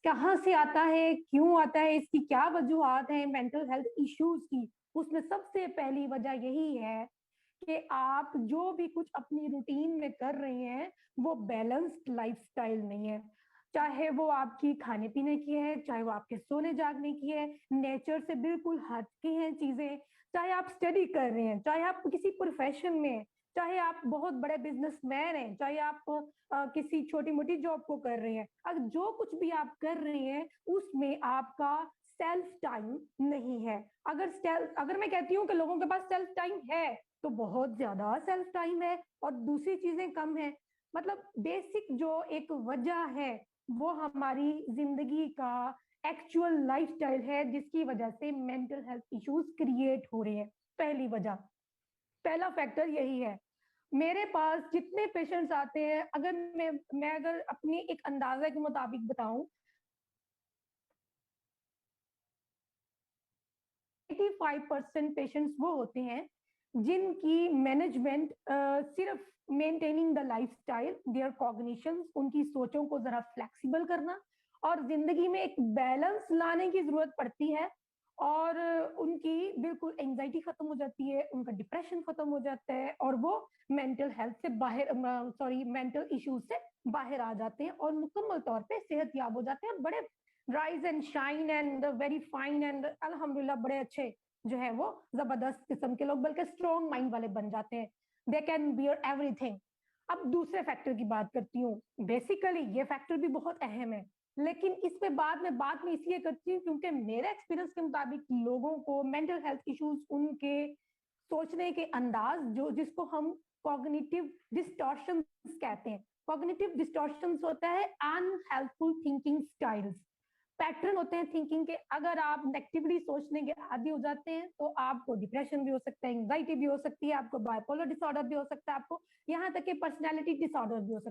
कहाँ से आता है, क्यों आता है, इसकी क्या वजूहत है मेंटल हेल्थ इश्यूज की। उसमें सबसे पहली वजह यही है कि आप जो भी कुछ अपनी रूटीन में कर रहे हैं वो बैलेंस्ड लाइफस्टाइल नहीं है। चाहे वो आपकी खाने पीने की है, चाहे वो आपके सोने जागने की है, नेचर से बिल्कुल हटके हैं चीजें। चाहे आप स्टडी कर रहे हैं, चाहे आप किसी प्रोफेशन में हैं, चाहे आप बहुत बड़े बिजनेसमैन हैं, चाहे आप किसी छोटी मोटी जॉब को कर रहे हैं, अगर जो कुछ भी आप कर रहे हैं उसमें आपका सेल्फ टाइम नहीं है। अगर मैं कहती हूँ कि लोगों के पास सेल्फ टाइम है तो बहुत ज्यादा सेल्फ टाइम है और दूसरी चीजें कम है। मतलब बेसिक जो एक वजह है वो हमारी जिंदगी का एक्चुअल लाइफस्टाइल है जिसकी वजह से मेंटल हेल्थ इश्यूज क्रिएट हो रहे हैं। पहली वजह, पहला फैक्टर यही है। मेरे पास जितने पेशेंट्स आते हैं, अगर मैं अगर अपनी एक अंदाजा के मुताबिक बताऊं, 85% पेशेंट्स वो होते हैं जिनकी मैनेजमेंट सिर्फ maintaining the lifestyle, their cognitions, उनकी सोचों को जरा फ्लेक्सिबल करना और जिंदगी में एक बैलेंस लाने की जरूरत पड़ती है। और उनकी बिल्कुल एंजाइटी खत्म हो जाती है, उनका डिप्रेशन खत्म हो जाता है और वो मेंटल हेल्थ से बाहर, सॉरी, मेंटल इश्यूज से बाहर आ जाते हैं और मुकम्मल तौर पे सेहत याब हो जाते हैं और बड़े rise and shine and very fine and अल्हम्दुलिल्लाह बड़े अच्छे जो है वो जबरदस्त किस्म के लोग, बल्कि स्ट्रॉन्ग माइंड वाले बन जाते हैं। They can bear everything. अब दूसरे फैक्टर की बात करती हूँ। बेसिकली ये फैक्टर भी बहुत अहम है, लेकिन इस पे बात में इसलिए करती हूँ क्योंकि मेरे एक्सपीरियंस के मुताबिक लोगों को मेंटल हेल्थ इश्यूज उनके सोचने के अंदाज, जो जिसको हम कॉग्निटिव डिस्टॉर्शन कहते हैं। कॉग्निटिव डिस्टॉर्शन होता है अनहेल्पफुल थिंकिंग स्टाइल्स, पैटर्न होते हैं थिंकिंग के। अगर आप नेगेटिवली सोचने के आदी हो जाते हैं तो आपको डिप्रेशन भी हो सकता है, एंग्जाइटी भी हो सकती है, आपको बाइपोलर डिसऑर्डर भी हो सकता है, आपको यहाँ तक कि पर्सनैलिटी डिसऑर्डर भी हो सकता है।